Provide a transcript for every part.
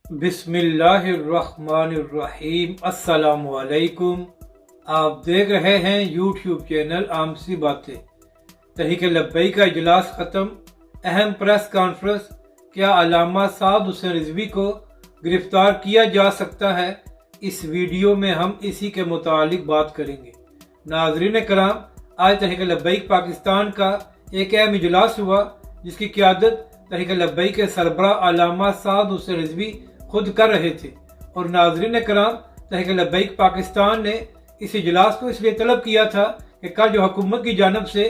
बिस्मिल्लाहिर्रहमानिर्रहीम। अस्सलाम वालेकुम। आप देख रहे हैं यूट्यूब चैनल आम सी बातें। तहरीक लब्बैक का इजलास ख़त्म। अहम प्रेस कॉन्फ्रेंस। क्या अल्लामा साद हुसैन रिजवी को गिरफ्तार किया जा सकता है? इस वीडियो में हम इसी के मुतालिक बात करेंगे। नाज़रीन कराम, आज तहरीक लब्बैक पाकिस्तान का एक अहम इजलास हुआ जिसकी क़यादत तहरीक लब्बैक के सरबराह अल्लामा साद हुसैन रिजवी खुद कर रहे थे। और नाज़रीन कराम, तहरीक लब्बैक पाकिस्तान ने इस इजलास को इसलिए तलब किया था कि कल जो हुकूमत की जानब से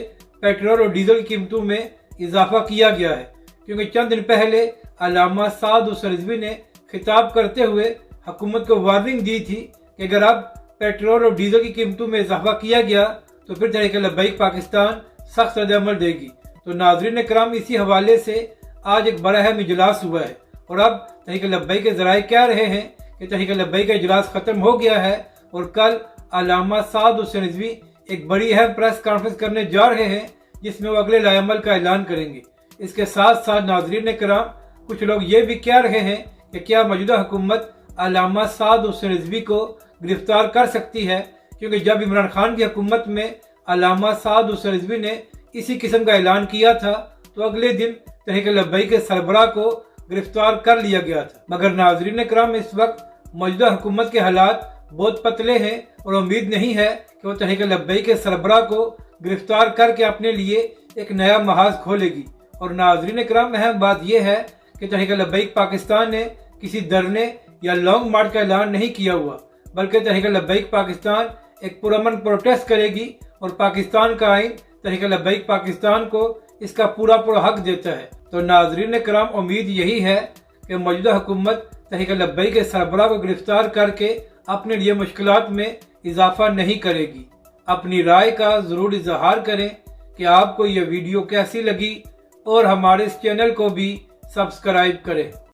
पेट्रोल और डीजल की कीमतों में इजाफा किया गया है, क्योंकि चंद दिन पहले अल्लामा साद हुसैन रिजवी ने खिताब करते हुए हुकूमत को वार्निंग दी थी कि अगर अब पेट्रोल और डीजल की कीमतों में इजाफा किया गया तो फिर तहरीक लब्बैक पाकिस्तान सख्त रद्द-ए-अमल देगी। तो नाज़रीन कराम, इसी हवाले से आज एक बड़ा अहम इजलास हुआ है और अब तहरीक लब्बैक के ज़राए कह रहे हैं कि तहरीक लब्बैक का इजलास ख़त्म हो गया है और कल अल्लामा साद हुसैन रिजवी एक बड़ी अहम प्रेस कॉन्फ्रेंस करने जा रहे हैं जिसमें वो अगले लाएअमल का ऐलान करेंगे। इसके साथ साथ नाज़रीन कराम, कुछ लोग ये भी कह रहे हैं कि क्या मौजूदा हुकूमत अल्लामा साद हुसैन रिजवी को गिरफ्तार कर सकती है, क्योंकि जब इमरान खान की हुकूमत में अल्लामा साद हुसैन रिजवी ने इसी किस्म का ऐलान किया था तो अगले दिन तहरीक लब्बैक के सरबराह को गिरफ्तार कर लिया गया था। मगर नाज़रीन कराम, इस वक्त मौजूदा हुकूमत के हालात बहुत पतले हैं और उम्मीद नहीं है कि वो तहरीक लब्बैक के सरबराह को गिरफ्तार करके अपने लिए एक नया महाज खोलेगी। और नाज़रीन कराम, अहम बात यह है कि तहरीक लब्बैक पाकिस्तान ने किसी धरने या लॉन्ग मार्च का ऐलान नहीं किया हुआ, बल्कि तहरीक लब्बैक पाकिस्तान एक पुरअमन प्रोटेस्ट करेगी और पाकिस्तान का आइन तहरीक लब्बैक पाकिस्तान को इसका पूरा हक देता है। तो नाज़रीन कराम, उम्मीद यही है कि मौजूदा हुकूमत तहरीक लब्बैक के सरबराह को गिरफ्तार करके अपने लिए मुश्किलात में इजाफा नहीं करेगी। अपनी राय का ज़रूर इजहार करें कि आपको यह वीडियो कैसी लगी और हमारे इस चैनल को भी सब्सक्राइब करें।